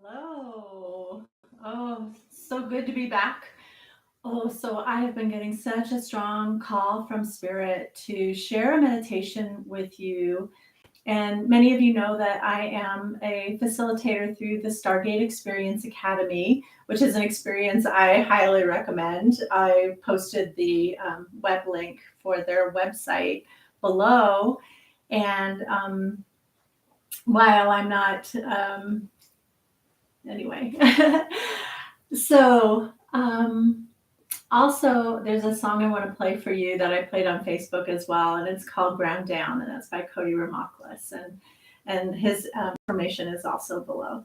Hello. Oh, so good to be back. Oh, so I have been getting such a strong call from Spirit to share a meditation with you. And many of you know that I am a facilitator through the Stargate Experience Academy, which is an experience I highly recommend. I posted the web link for their website below. And while I'm not anyway. so also there's a song I want to play for you that I played on Facebook as well, and it's called Ground Down, and that's by Cody Ramaklis, and his information is also below.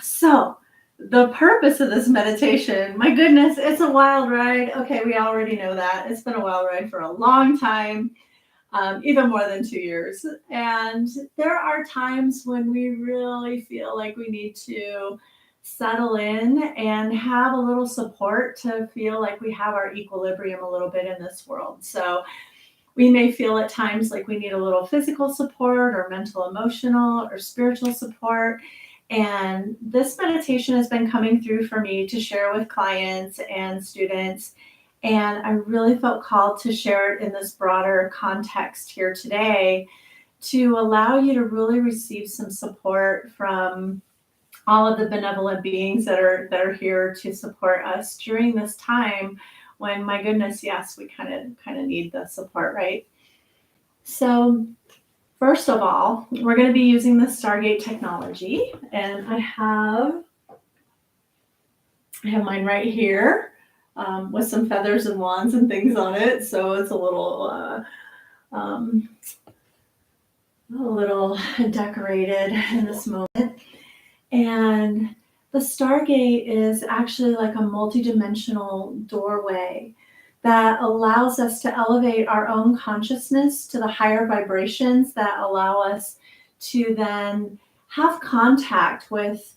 So the purpose of this meditation, my goodness, it's a wild ride. Okay, we already know that. It's been a wild ride for a long time, even more than 2 years. And there are times when we really feel like we need to settle in and have a little support to feel like we have our equilibrium a little bit in this world. So we may feel at times like we need a little physical support or mental, emotional, or spiritual support. And this meditation has been coming through for me to share with clients and students. And I really felt called to share it in this broader context here today to allow you to really receive some support from all of the benevolent beings that are here to support us during this time when, my goodness, yes, we kind of need the support, right? So first of all, we're going to be using the Stargate technology, and I have mine right here with some feathers and wands and things on it. So it's a little decorated in this moment. And the Stargate is actually like a multidimensional doorway that allows us to elevate our own consciousness to the higher vibrations that allow us to then have contact with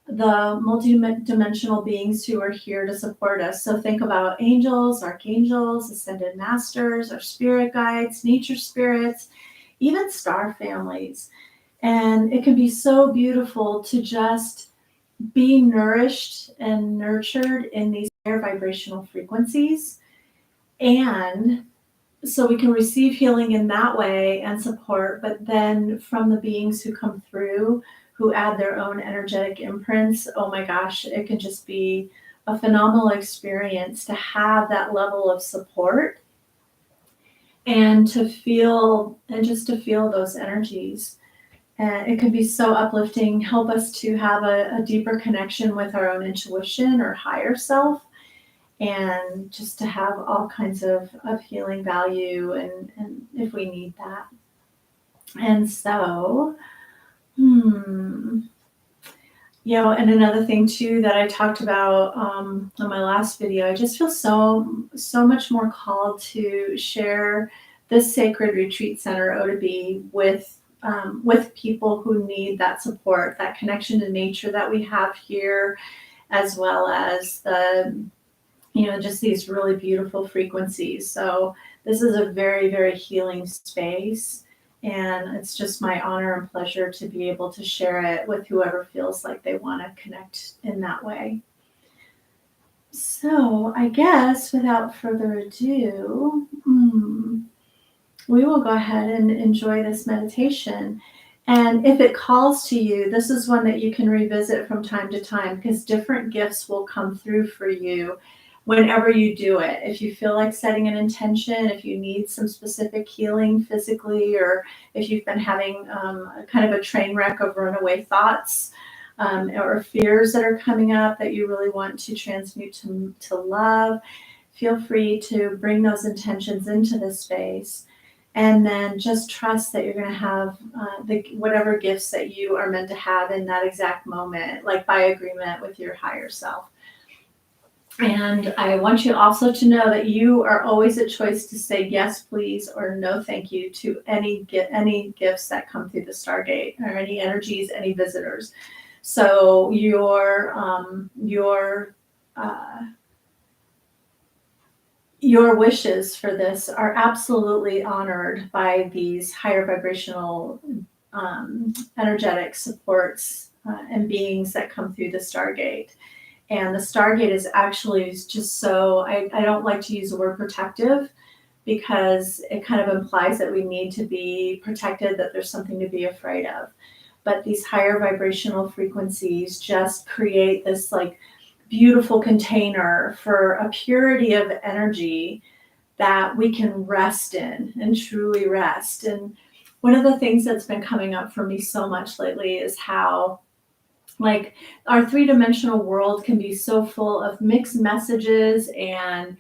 the multidimensional beings who are here to support us. So think about angels, archangels, ascended masters, our spirit guides, nature spirits, even star families. And it can be so beautiful to just be nourished and nurtured in these higher vibrational frequencies. And so we can receive healing in that way and support, but then from the beings who come through, who add their own energetic imprints, oh my gosh, it can just be a phenomenal experience to have that level of support and to feel those energies. And it can be so uplifting, help us to have a deeper connection with our own intuition or higher self, and just to have all kinds of healing value and if we need that. And so, and another thing too that I talked about on my last video, I just feel so much more called to share this sacred retreat center, O2B, with people who need that support, that connection to nature that we have here, as well as just these really beautiful frequencies. So this is a very, very healing space. And it's just my honor and pleasure to be able to share it with whoever feels like they want to connect in that way. So I guess without further ado, we will go ahead and enjoy this meditation. And if it calls to you, this is one that you can revisit from time to time, because different gifts will come through for you whenever you do it. If you feel like setting an intention, if you need some specific healing physically, or if you've been having kind of a train wreck of runaway thoughts or fears that are coming up that you really want to transmute to love, feel free to bring those intentions into this space. And then just trust that you're going to have whatever gifts that you are meant to have in that exact moment, like by agreement with your higher self. And I want you also to know that you are always a choice to say yes, please, or no, thank you to any gifts that come through the Stargate, or any energies, any visitors. So your wishes for this are absolutely honored by these higher vibrational energetic supports and beings that come through the Stargate. And the Stargate is actually just so, I don't like to use the word protective because it kind of implies that we need to be protected, that there's something to be afraid of. But these higher vibrational frequencies just create this like beautiful container for a purity of energy that we can rest in and truly rest. And one of the things that's been coming up for me so much lately is how like our three-dimensional world can be so full of mixed messages and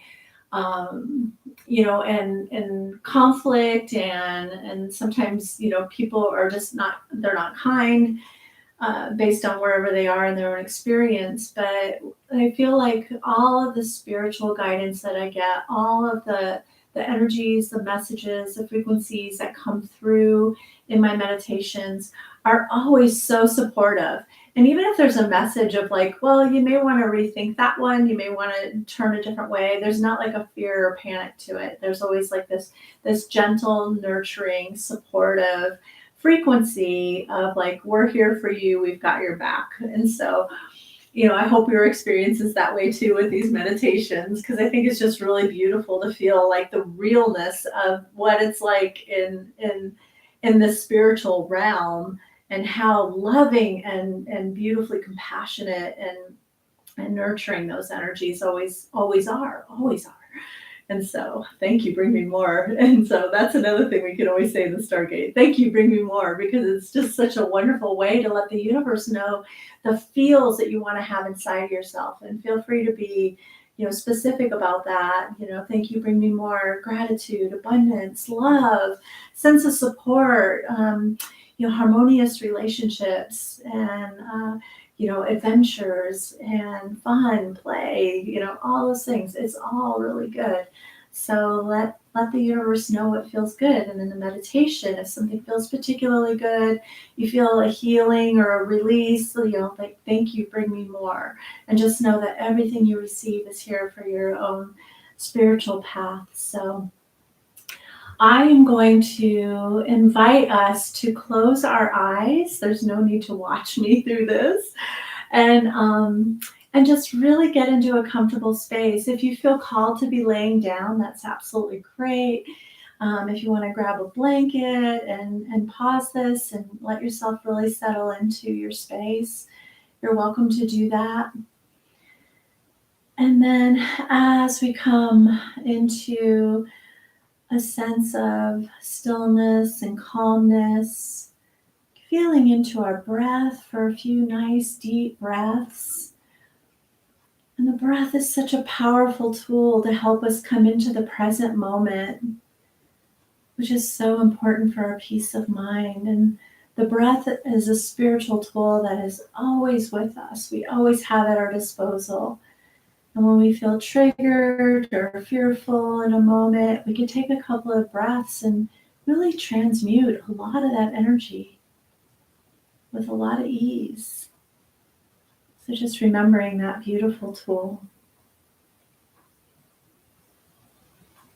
um, and conflict, and sometimes people are just not, they're not kind based on wherever they are in their own experience. But I feel like all of the spiritual guidance that I get, all of the energies, the messages, the frequencies that come through in my meditations are always so supportive. And even if there's a message of like, well, you may want to rethink that one, you may want to turn a different way, there's not like a fear or panic to it. There's always like this gentle, nurturing, supportive frequency of like, we're here for you, we've got your back. And so I hope your experience is that way too with these meditations, because I think it's just really beautiful to feel like the realness of what it's like in this spiritual realm, and how loving and beautifully compassionate and nurturing those energies always are. And so, thank you, bring me more. And so that's another thing we can always say in the Stargate. Thank you, bring me more, because it's just such a wonderful way to let the universe know the feels that you want to have inside yourself. And feel free to be, specific about that. Thank you, bring me more. Gratitude, abundance, love, sense of support, harmonious relationships, and adventures and fun, play, all those things. It's all really good. So let the universe know what feels good. And in the meditation, if something feels particularly good, you feel a healing or a release, like, thank you, bring me more. And just know that everything you receive is here for your own spiritual path. So I am going to invite us to close our eyes. There's no need to watch me through this. And just really get into a comfortable space. If you feel called to be laying down, that's absolutely great. If you want to grab a blanket and pause this and let yourself really settle into your space, you're welcome to do that. And then as we come into a sense of stillness and calmness, feeling into our breath for a few nice deep breaths. And the breath is such a powerful tool to help us come into the present moment, which is so important for our peace of mind. And the breath is a spiritual tool that is always with us. We always have at our disposal. And when we feel triggered or fearful in a moment, we can take a couple of breaths and really transmute a lot of that energy with a lot of ease. So just remembering that beautiful tool.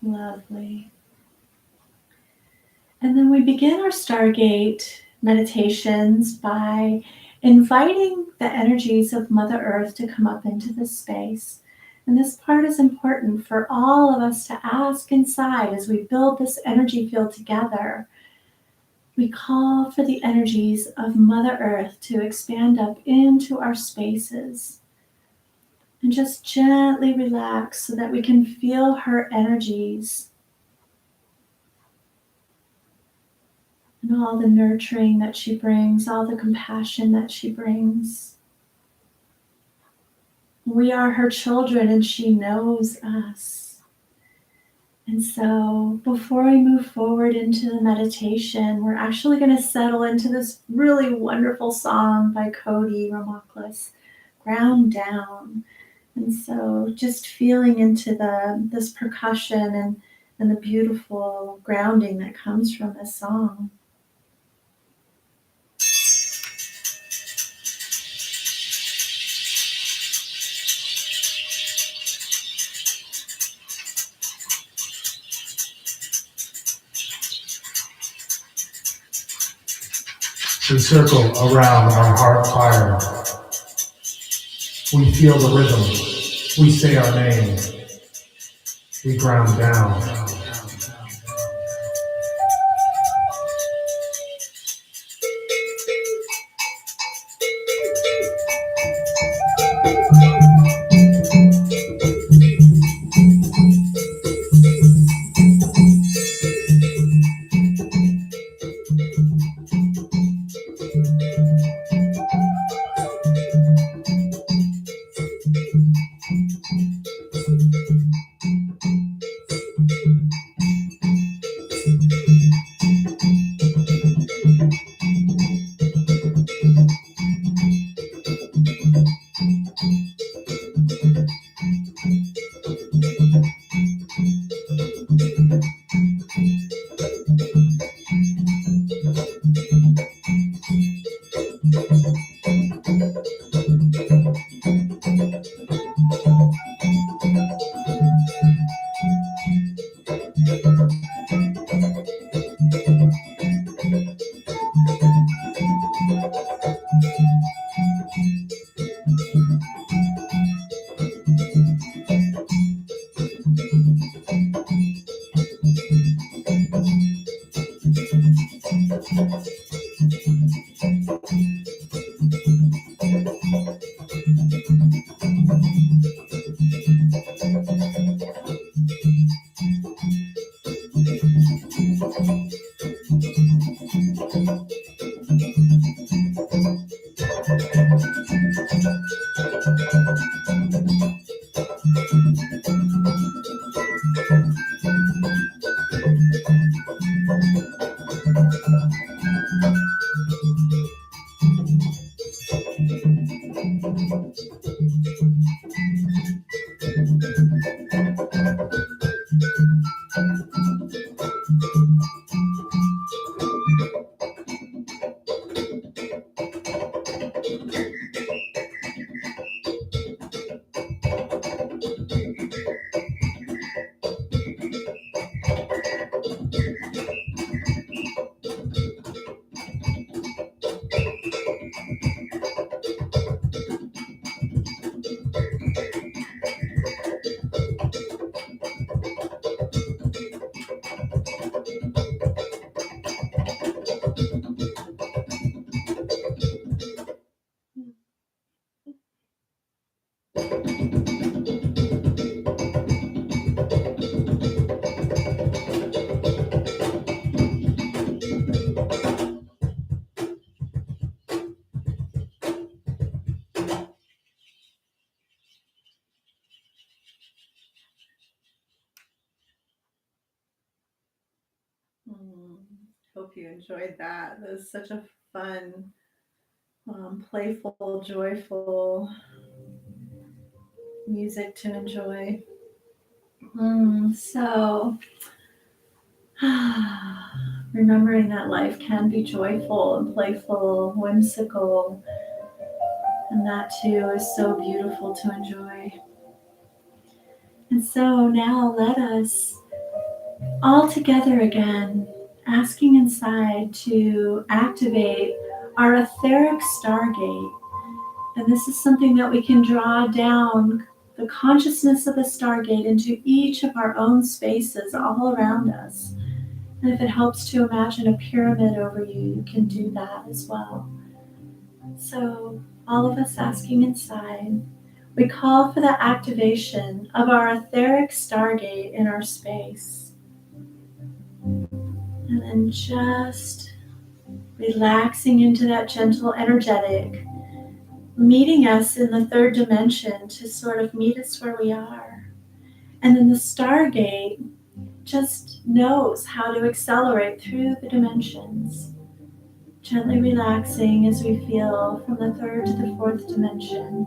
Lovely. And then we begin our Stargate meditations by inviting the energies of Mother Earth to come up into this space. And this part is important for all of us to ask inside as we build this energy field together. We call for the energies of Mother Earth to expand up into our spaces. And just gently relax so that we can feel her energies and all the nurturing that she brings, all the compassion that she brings. We are her children and she knows us. And so before we move forward into the meditation, we're actually going to settle into this really wonderful song by Cody Ramaklis, Ground Down. And so just feeling into this percussion and the beautiful grounding that comes from this song. We circle around our heart fire. We feel the rhythm. We say our name. We ground down. Hope you enjoyed that. That was such a fun, playful, joyful music to enjoy. So, remembering that life can be joyful and playful, whimsical, and that too is so beautiful to enjoy. And so now let us all together again, asking inside to activate our etheric stargate. And this is something that we can draw down the consciousness of the stargate into each of our own spaces all around us. And if it helps to imagine a pyramid over you, you can do that as well. So, all of us asking inside, we call for the activation of our etheric stargate in our space. And then just relaxing into that gentle energetic, meeting us in the third dimension to sort of meet us where we are. And then the stargate just knows how to accelerate through the dimensions, gently relaxing as we feel from the third to the fourth dimension,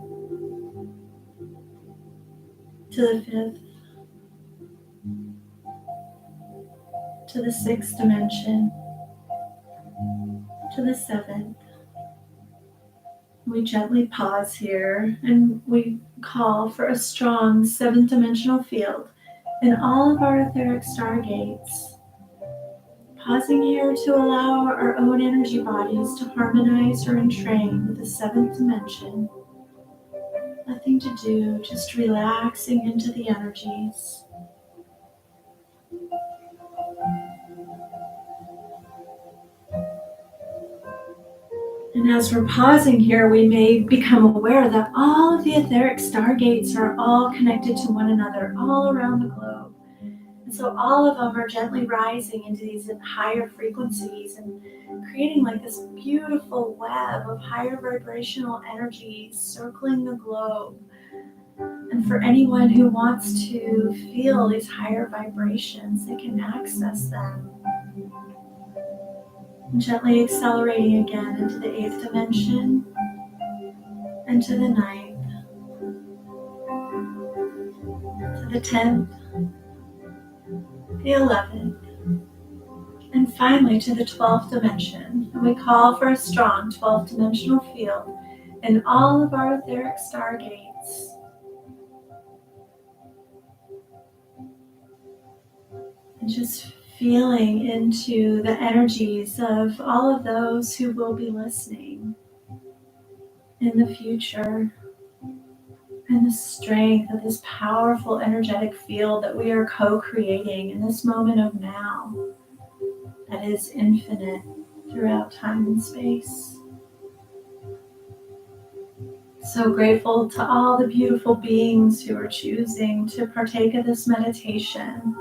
to the fifth, to the sixth dimension, to the seventh. We gently pause here and we call for a strong seventh dimensional field in all of our etheric stargates, Pausing here to allow our own energy bodies to harmonize or entrain with the seventh dimension. Nothing to do, just relaxing into the energies. And as we're pausing here, we may become aware that all of the etheric stargates are all connected to one another all around the globe. And so all of them are gently rising into these higher frequencies and creating like this beautiful web of higher vibrational energies circling the globe. And for anyone who wants to feel these higher vibrations, they can access them. And gently accelerating again into the 8th dimension, and to the 9th, to the 10th, the 11th, and finally to the 12th dimension. And we call for a strong 12th dimensional field in all of our etheric stargates. And just feeling into the energies of all of those who will be listening in the future, and the strength of this powerful energetic field that we are co-creating in this moment of now that is infinite throughout time and space. So grateful to all the beautiful beings who are choosing to partake of this meditation,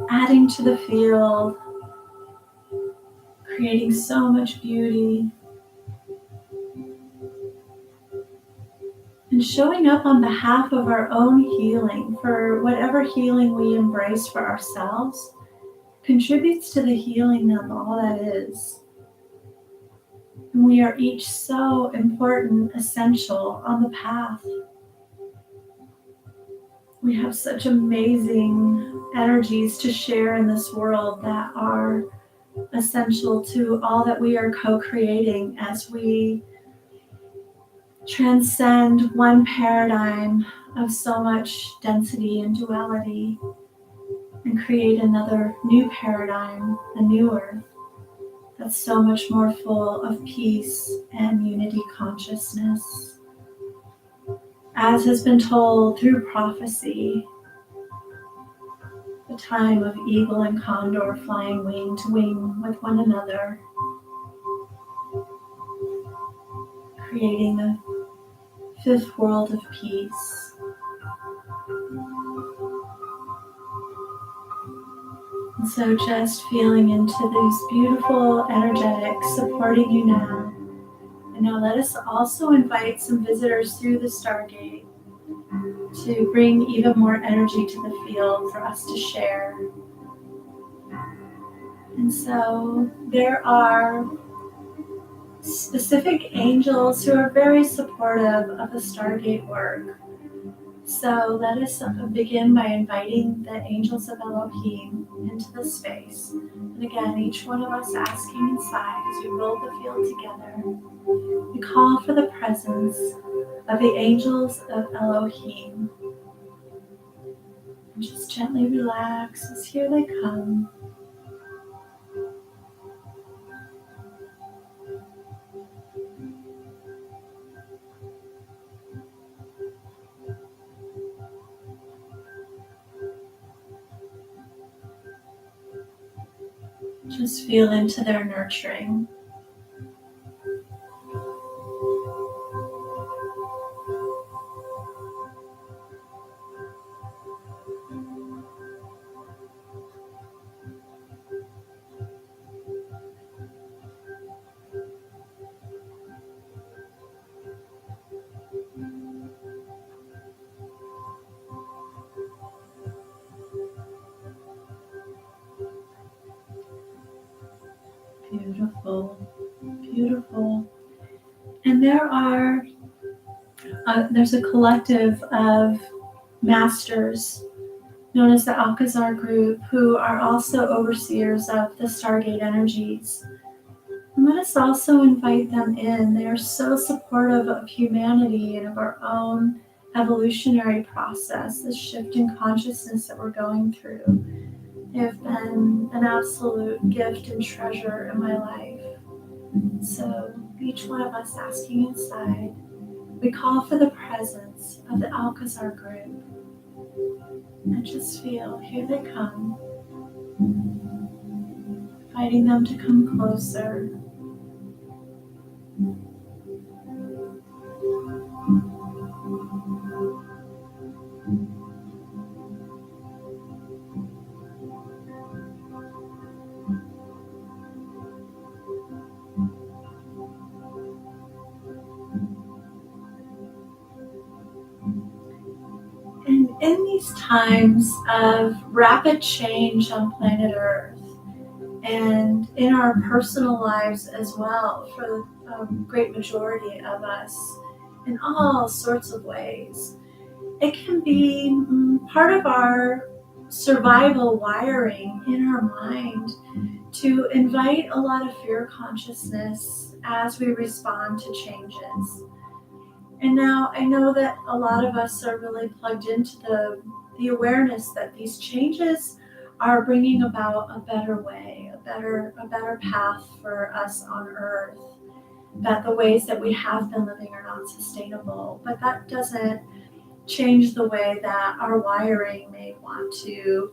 adding to the field, creating so much beauty, and showing up on behalf of our own healing, for whatever healing we embrace for ourselves contributes to the healing of all that is. And we are each so important, essential on the path. We have such amazing energies to share in this world that are essential to all that we are co-creating as we transcend one paradigm of so much density and duality and create another new paradigm, a new earth that's so much more full of peace and unity consciousness. As has been told through prophecy, the time of eagle and condor flying wing to wing with one another, creating the fifth world of peace. And so just feeling into these beautiful energetics supporting you now. And now let us also invite some visitors through the Stargate to bring even more energy to the field for us to share. And so there are specific angels who are very supportive of the Stargate work. So let us begin by inviting the angels of Elohim into the space. And again, each one of us asking inside as we roll the field together, we call for the presence of the angels of Elohim. And just gently relax as here they come. Just feel into their nurturing. Beautiful, beautiful. And there's a collective of masters known as the Alcazar group who are also overseers of the Stargate energies. And let us also invite them in. They are so supportive of humanity and of our own evolutionary process, this shift in consciousness that we're going through. They have been an absolute gift and treasure in my life. So each one of us asking inside, we call for the presence of the Alcazar group. And just feel, here they come, inviting them to come closer. And in these times of rapid change on planet Earth, and in our personal lives as well, for the great majority of us, in all sorts of ways, it can be part of our survival wiring in our mind to invite a lot of fear consciousness as we respond to changes. And now I know that a lot of us are really plugged into the awareness that these changes are bringing about a better way, a better path for us on Earth, that the ways that we have been living are not sustainable. But that doesn't change the way that our wiring may want to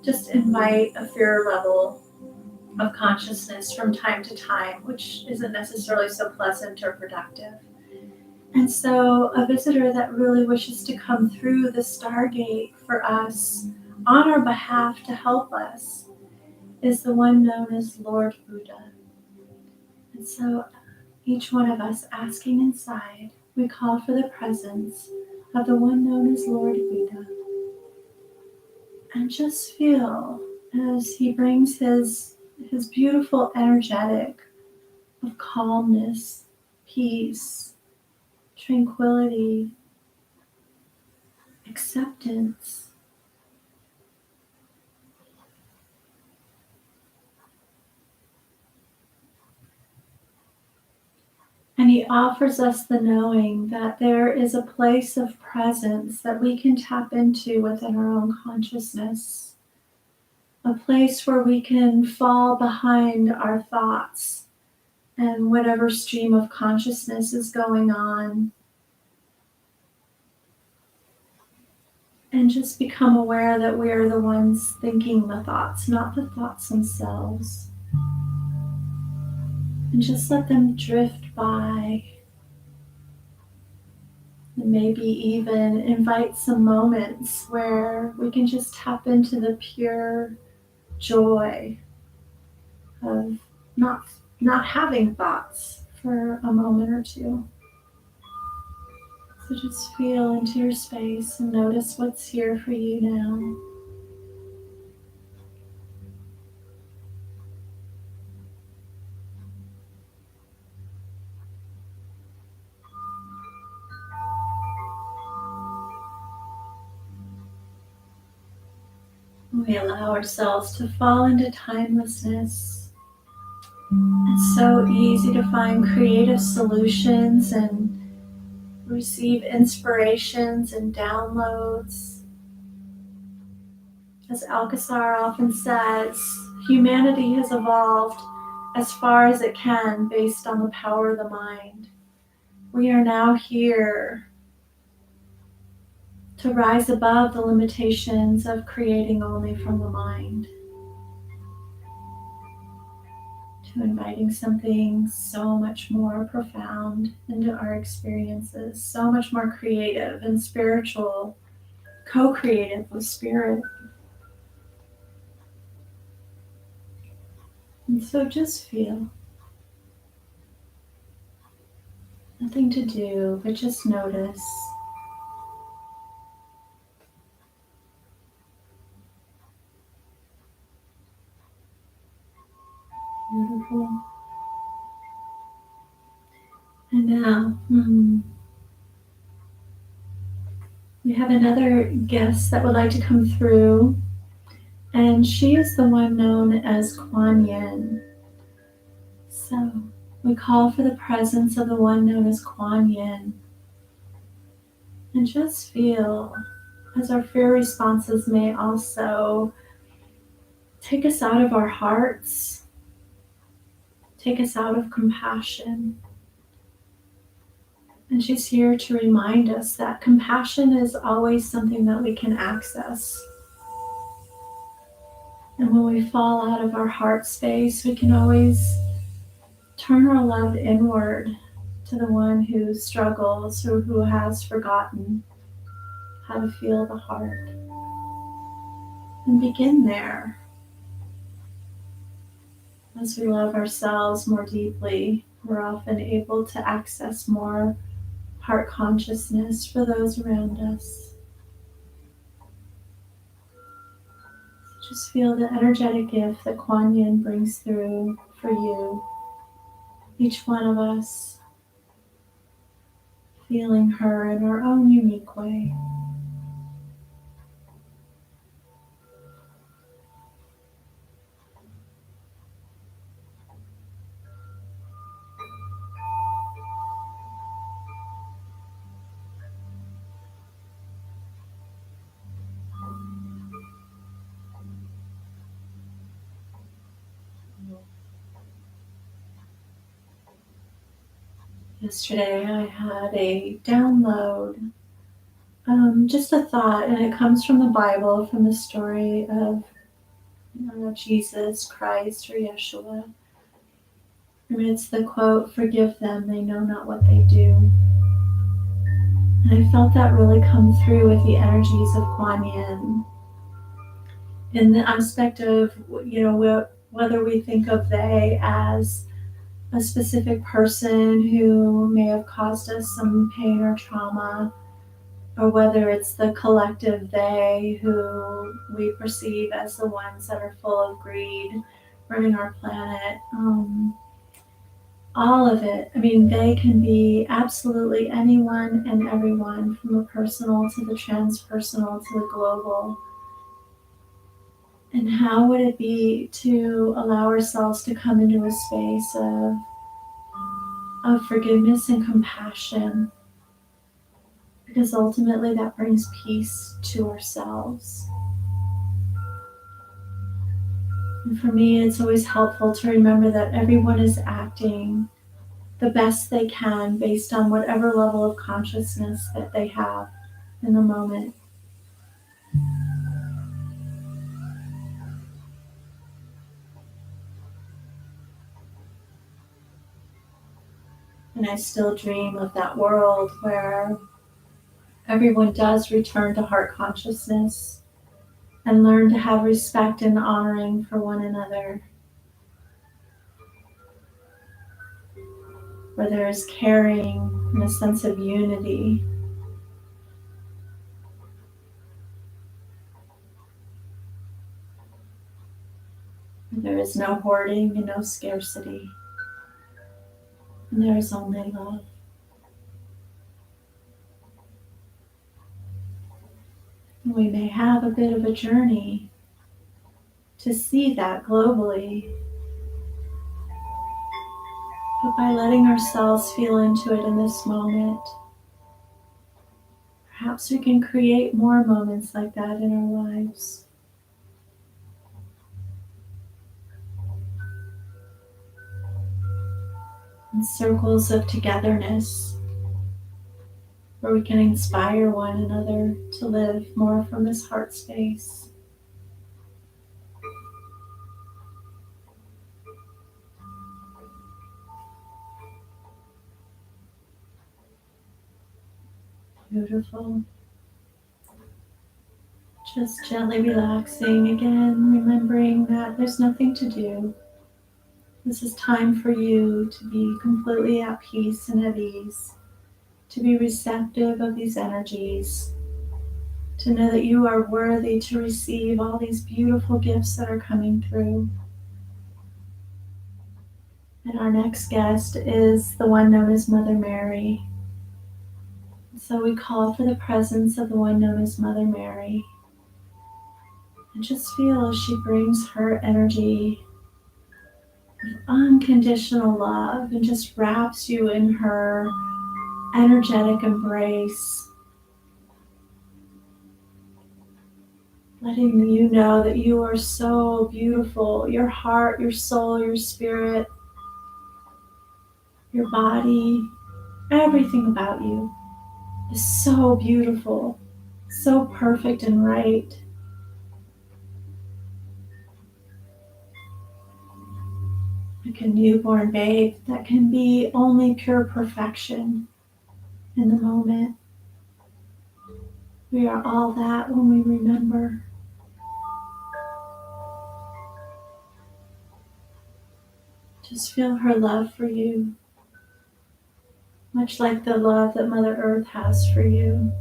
just invite a fear level of consciousness from time to time, which isn't necessarily so pleasant or productive. And so a visitor that really wishes to come through the Stargate for us on our behalf to help us is the one known as Lord Buddha. And so each one of us asking inside, we call for the presence of the one known as Lord Buddha. And just feel as he brings his beautiful energetic of calmness, peace, tranquility, acceptance. And he offers us the knowing that there is a place of presence that we can tap into within our own consciousness, a place where we can fall behind our thoughts and whatever stream of consciousness is going on, and just become aware that we are the ones thinking the thoughts, not the thoughts themselves. And just let them drift by. And maybe even invite some moments where we can just tap into the pure joy of not having thoughts for a moment or two. So just feel into your space and notice what's here for you now. We allow ourselves to fall into timelessness. It's so easy to find creative solutions and receive inspirations and downloads. As Alcazar often says, humanity has evolved as far as it can based on the power of the mind. We are now here to rise above the limitations of creating only from the mind, to inviting something so much more profound into our experiences, so much more creative and spiritual, co-creative with spirit. And so just feel. Nothing to do, but just notice. Beautiful. And now, we have another guest that would like to come through, and she is the one known as Kuan Yin. So we call for the presence of the one known as Kuan Yin. And just feel, as our fear responses may also take us out of our hearts, take us out of compassion. And she's here to remind us that compassion is always something that we can access. And when we fall out of our heart space, we can always turn our love inward to the one who struggles or who has forgotten how to feel the heart. And begin there. As we love ourselves more deeply, we're often able to access more heart consciousness for those around us. So just feel the energetic gift that Kuan Yin brings through for you, each one of us, feeling her in our own unique way. Yesterday I had a download, just a thought, and it comes from the Bible, from the story of Jesus Christ or Yeshua. And it's the quote, "Forgive them, they know not what they do." And I felt that really come through with the energies of Kuan Yin in the aspect of, whether we think of they as a specific person who may have caused us some pain or trauma, or whether it's the collective they who we perceive as the ones that are full of greed running our planet. All of it. I mean, they can be absolutely anyone and everyone, from the personal to the transpersonal to the global. And how would it be to allow ourselves to come into a space of forgiveness and compassion? Because ultimately that brings peace to ourselves. And for me, it's always helpful to remember that everyone is acting the best they can based on whatever level of consciousness that they have in the moment. And I still dream of that world where everyone does return to heart consciousness and learn to have respect and honoring for one another, where there is caring and a sense of unity. There is no hoarding and no scarcity, and there is only love. We may have a bit of a journey to see that globally, but by letting ourselves feel into it in this moment, perhaps we can create more moments like that in our lives. And circles of togetherness, where we can inspire one another to live more from this heart space. Beautiful. Just gently relaxing again, remembering that there's nothing to do. This is time for you to be completely at peace and at ease, to be receptive of these energies, to know that you are worthy to receive all these beautiful gifts that are coming through. And our next guest is the one known as Mother Mary. So we call for the presence of the one known as Mother Mary. And just feel as she brings her energy of unconditional love and just wraps you in her energetic embrace. letting you know that you are so beautiful. Your heart, your soul, your spirit, your body, everything about you is so beautiful, so perfect and right. Like a newborn babe that can be only pure perfection in the moment. We are all that when we remember. Just feel her love for you, much like the love that Mother Earth has for you.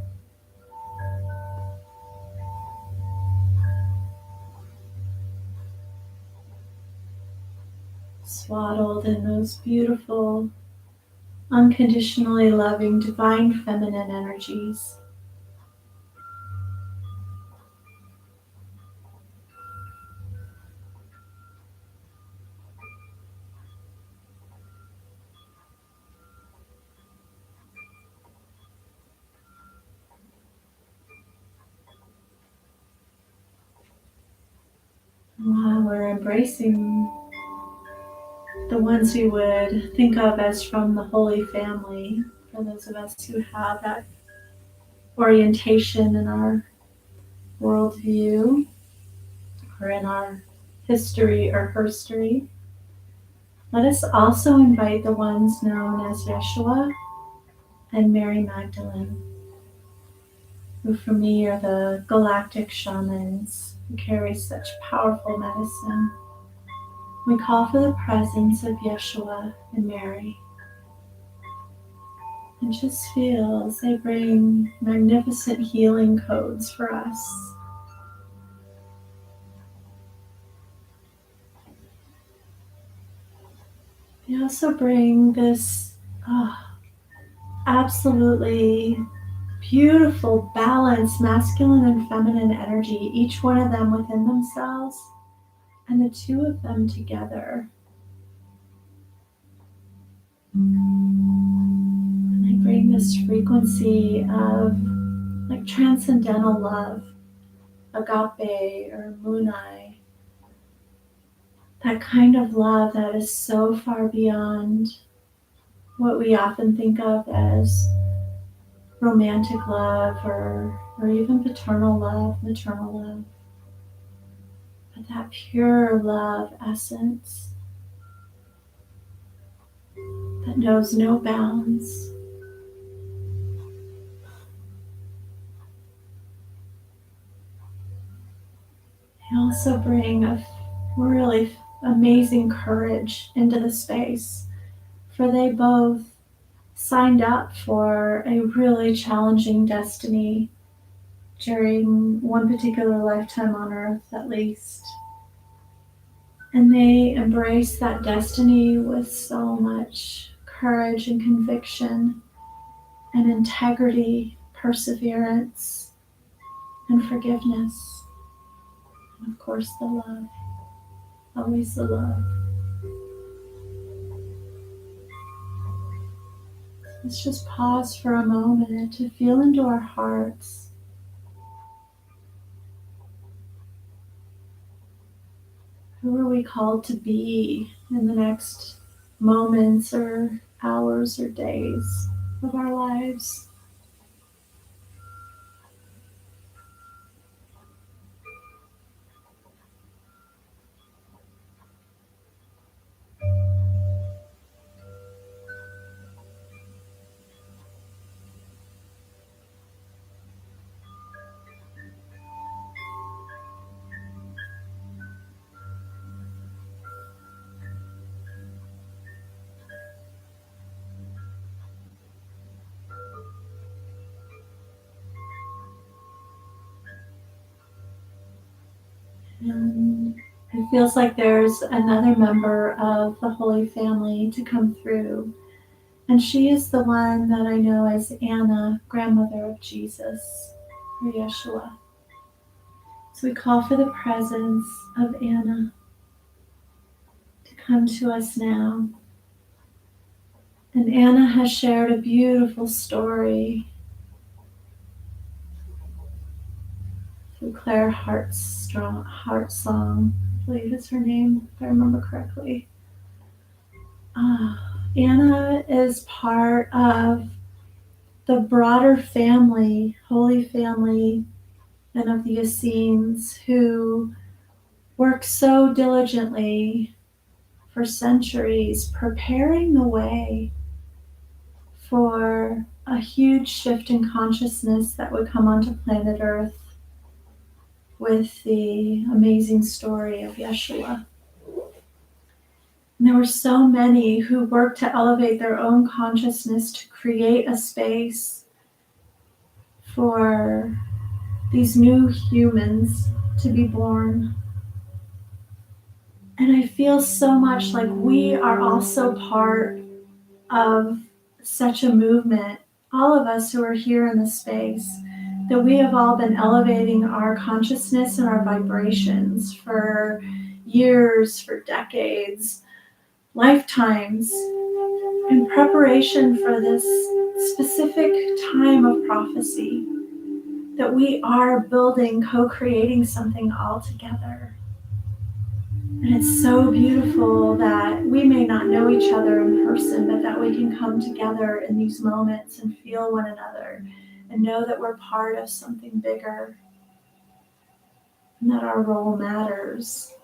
Swaddled in those beautiful, unconditionally loving, divine feminine energies. While we're embracing the ones we would think of as from the Holy Family, for those of us who have that orientation in our worldview or in our history or herstory, let us also invite the ones known as Yeshua and Mary Magdalene, who for me are the galactic shamans who carry such powerful medicine. We call for the presence of Yeshua and Mary. And just feel as they bring magnificent healing codes for us. They also bring this absolutely beautiful, balanced, masculine and feminine energy, each one of them within themselves, and the two of them together. And they bring this frequency of like transcendental love, agape or munai, that kind of love that is so far beyond what we often think of as romantic love or even paternal love, maternal love. But that pure love essence that knows no bounds. They also bring a really amazing courage into the space, for they both signed up for a really challenging destiny during one particular lifetime on Earth, at least. And they embrace that destiny with so much courage and conviction and integrity, perseverance, and forgiveness. And of course, the love. Always the love. Let's just pause for a moment to feel into our hearts. Who are we called to be in the next moments or hours or days of our lives? And it feels like there's another member of the Holy Family to come through. And she is the one that I know as Anna, grandmother of Jesus, or Yeshua. So we call for the presence of Anna to come to us now. And Anna has shared a beautiful story through Claire Heart Song, I believe is her name, if I remember correctly. Anna is part of the broader family, Holy Family, and of the Essenes who work so diligently for centuries, preparing the way for a huge shift in consciousness that would come onto planet Earth with the amazing story of Yeshua. And there were so many who worked to elevate their own consciousness to create a space for these new humans to be born. And I feel so much like we are also part of such a movement, all of us who are here in this space, that we have all been elevating our consciousness and our vibrations for years, for decades, lifetimes, in preparation for this specific time of prophecy, that we are building, co-creating something all together. And it's so beautiful that we may not know each other in person, but that we can come together in these moments and feel one another and know that we're part of something bigger and that our role matters.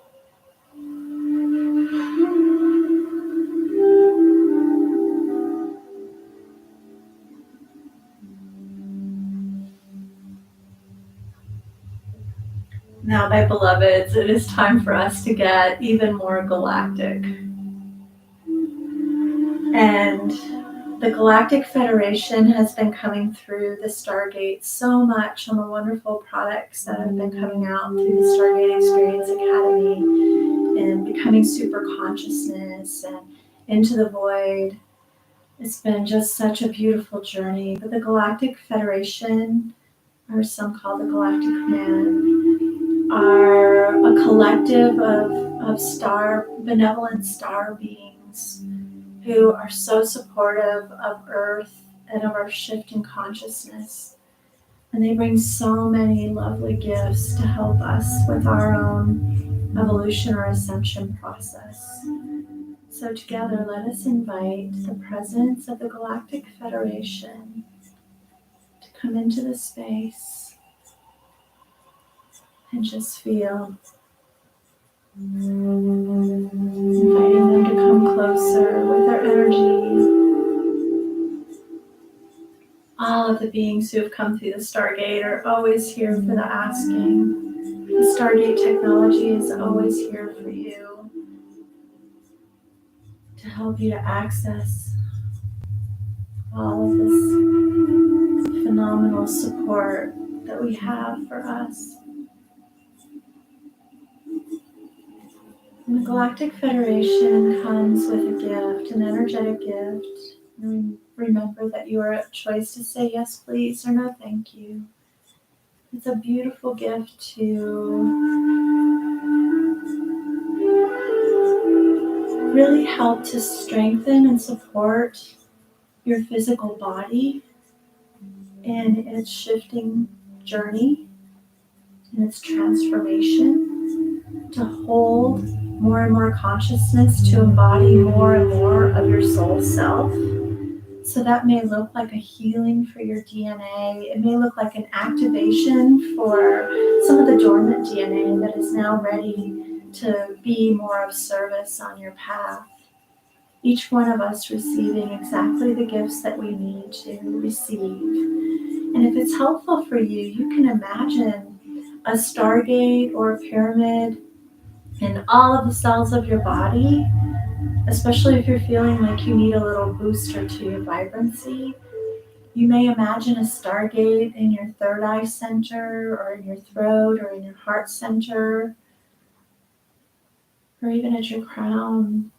Now, my beloveds, it is time for us to get even more galactic. And the Galactic Federation has been coming through the Stargate so much on the wonderful products that have been coming out through the Stargate Experience Academy and becoming super consciousness and into the void. It's been just such a beautiful journey. But the Galactic Federation, or some call the Galactic Command, are a collective of benevolent star beings who are so supportive of Earth and of our shift in consciousness. And they bring so many lovely gifts to help us with our own evolution or ascension process. So together, let us invite the presence of the Galactic Federation to come into the space and just feel, inviting them to come closer with their energy. All of the beings who have come through the Stargate are always here for the asking. The Stargate technology is always here for you to help you to access all of this phenomenal support that we have for us. And the Galactic Federation comes with a gift, an energetic gift. And remember that you are a choice to say yes, please, or no, thank you. It's a beautiful gift to really help to strengthen and support your physical body in its shifting journey, in its transformation, to hold more and more consciousness, to embody more and more of your soul self. So that may look like a healing for your DNA. It may look like an activation for some of the dormant DNA that is now ready to be more of service on your path. Each one of us receiving exactly the gifts that we need to receive. And if it's helpful for you, you can imagine a stargate or a pyramid in all of the cells of your body, especially if you're feeling like you need a little booster to your vibrancy. You may imagine a stargate in your third eye center, or in your throat, or in your heart center, or even at your crown.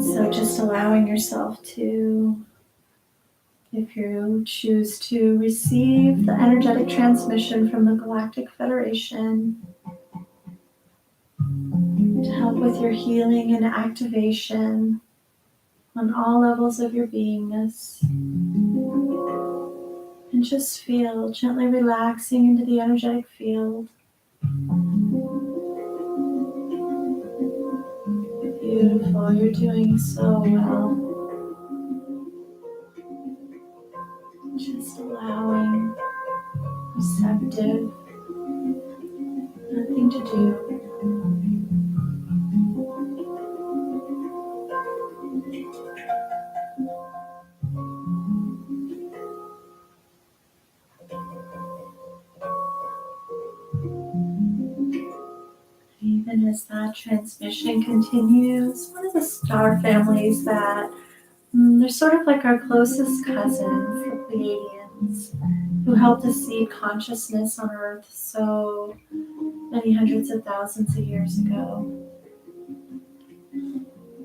So just allowing yourself to, if you choose to receive the energetic transmission from the Galactic Federation to help with your healing and activation on all levels of your beingness. And just feel gently relaxing into the energetic field. Beautiful, you're doing so well. Just allowing, receptive, nothing to do. Even as that transmission continues, one of the star families that they're sort of like our closest cousins, the Pleiadians, who helped us see consciousness on Earth so many hundreds of thousands of years ago.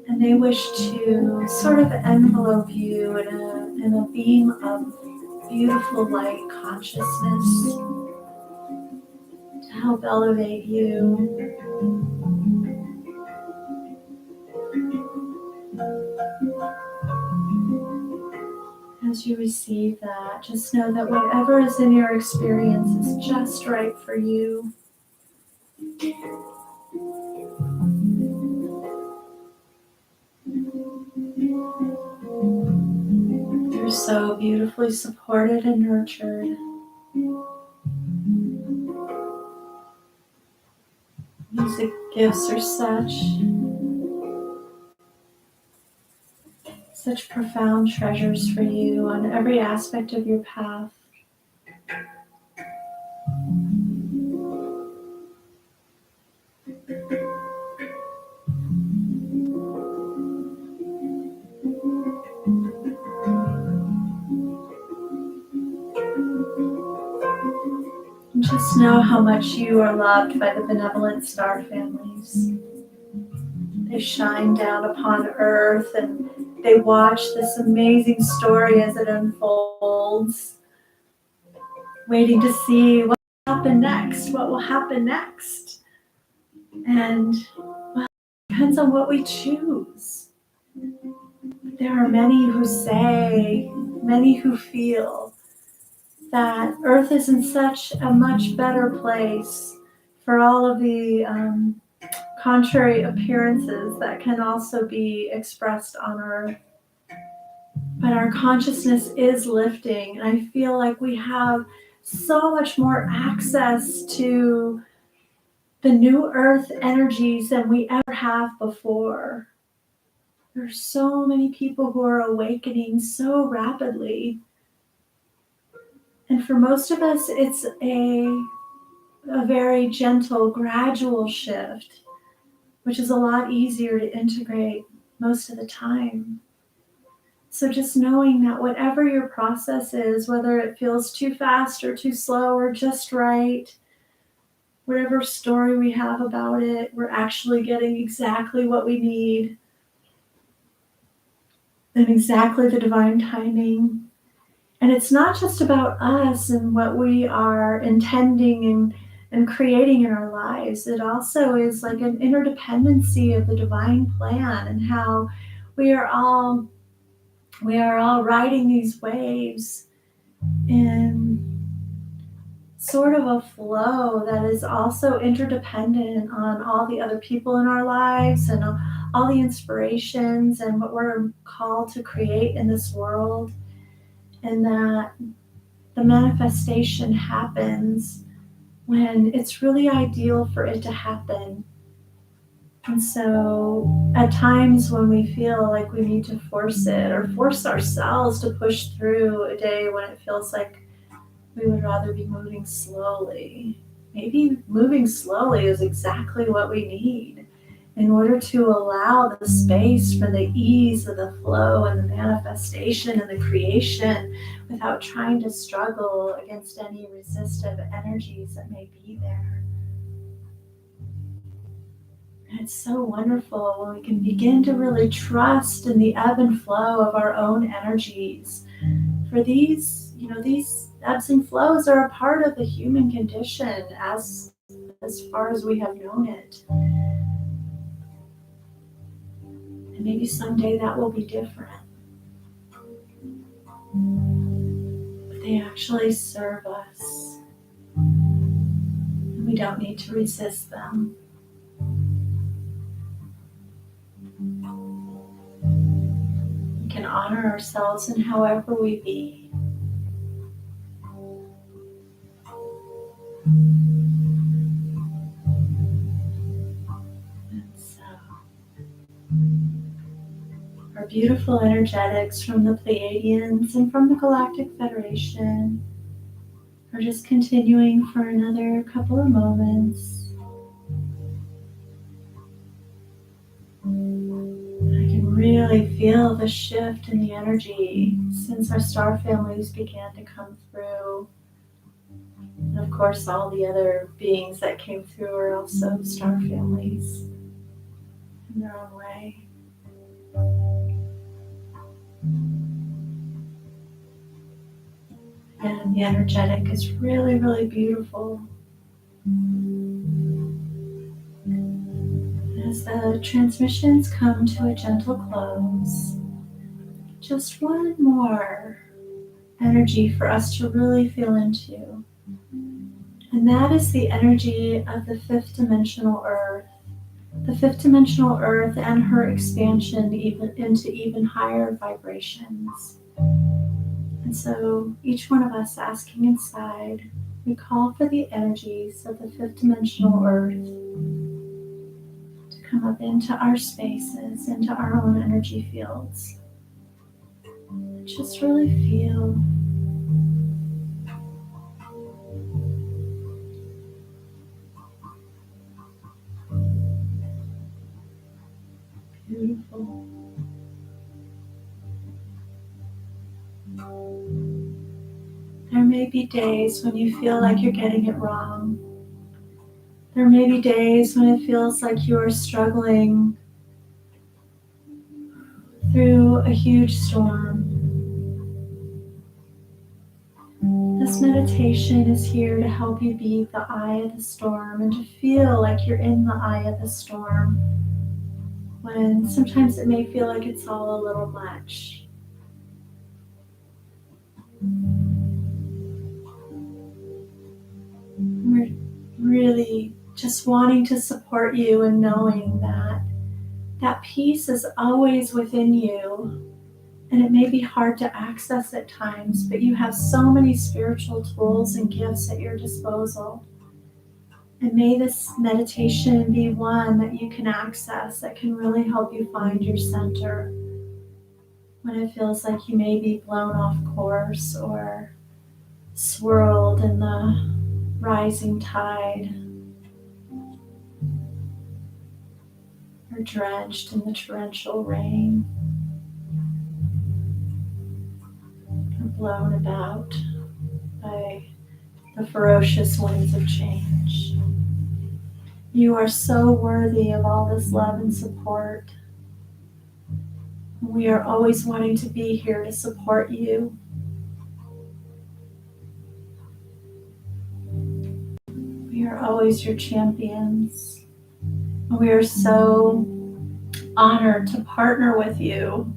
And they wish to sort of envelope you in a beam of beautiful light consciousness to help elevate you. As you receive that, just know that whatever is in your experience is just right for you. You're so beautifully supported and nurtured. Music gifts are such profound treasures for you on every aspect of your path. And just know how much you are loved by the benevolent star families. They shine down upon Earth and they watch this amazing story as it unfolds, waiting to see what will happen next, what will happen next. And well, it depends on what we choose. There are many who say, many who feel that Earth is in such a much better place for all of the contrary appearances that can also be expressed on Earth. But our consciousness is lifting, and I feel like we have so much more access to the new Earth energies than we ever have before. There's so many people who are awakening so rapidly. And for most of us, it's a very gentle, gradual shift, which is a lot easier to integrate most of the time. So just knowing that whatever your process is, whether it feels too fast or too slow or just right, whatever story we have about it, we're actually getting exactly what we need and exactly the divine timing. And it's not just about us and what we are intending and creating in our lives. It also is like an interdependency of the divine plan and how we are all riding these waves in sort of a flow that is also interdependent on all the other people in our lives and all the inspirations and what we're called to create in this world. And that the manifestation happens when it's really ideal for it to happen. And so at times when we feel like we need to force it or force ourselves to push through a day when it feels like we would rather be moving slowly, maybe moving slowly is exactly what we need in order to allow the space for the ease of the flow and the manifestation and the creation without trying to struggle against any resistive energies that may be there. And it's so wonderful when we can begin to really trust in the ebb and flow of our own energies. For these ebbs and flows are a part of the human condition as far as we have known it. And maybe someday that will be different. But They actually serve us. We don't need to resist them. We can honor ourselves in however we be. And so, our beautiful energetics from the Pleiadians and from the Galactic Federation are just continuing for another couple of moments. I can really feel the shift in the energy since our star families began to come through. And of course, all the other beings that came through are also star families in their own way. And the energetic is really, really beautiful. As the transmissions come to a gentle close, just one more energy for us to really feel into. And that is the energy of the fifth dimensional Earth. The fifth dimensional Earth and her expansion into even higher vibrations. And so each one of us asking inside, we call for the energies of the fifth dimensional Earth to come up into our spaces, into our own energy fields. Just really feel. Beautiful. There may be days when you feel like you're getting it wrong. There may be days when it feels like you are struggling through a huge storm. This meditation is here to help you be the eye of the storm and to feel like you're in the eye of the storm when sometimes it may feel like it's all a little much. We're really just wanting to support you and knowing that that peace is always within you. And it may be hard to access at times, but you have so many spiritual tools and gifts at your disposal. And may this meditation be one that you can access that can really help you find your center when it feels like you may be blown off course or swirled in the rising tide or drenched in the torrential rain or blown about by the ferocious winds of change. You are so worthy of all this love and support. We are always wanting to be here to support you. We are always your champions. We are so honored to partner with you.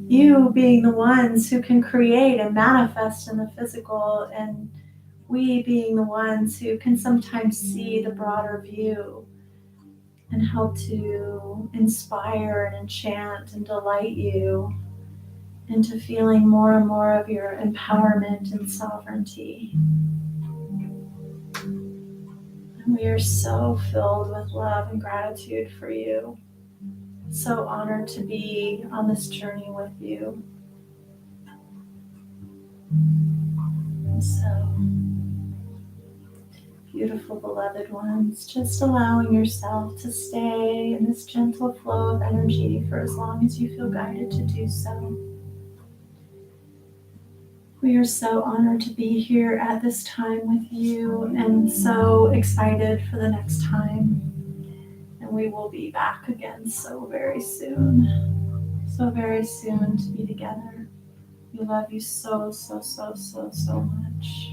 You being the ones who can create and manifest in the physical, and we being the ones who can sometimes see the broader view and help to inspire and enchant and delight you into feeling more and more of your empowerment and sovereignty. And we are so filled with love and gratitude for you. So honored to be on this journey with you. And so, beautiful beloved ones, just allowing yourself to stay in this gentle flow of energy for as long as you feel guided to do so. We are so honored to be here at this time with you and so excited for the next time. And we will be back again so very soon to be together. We love you so much.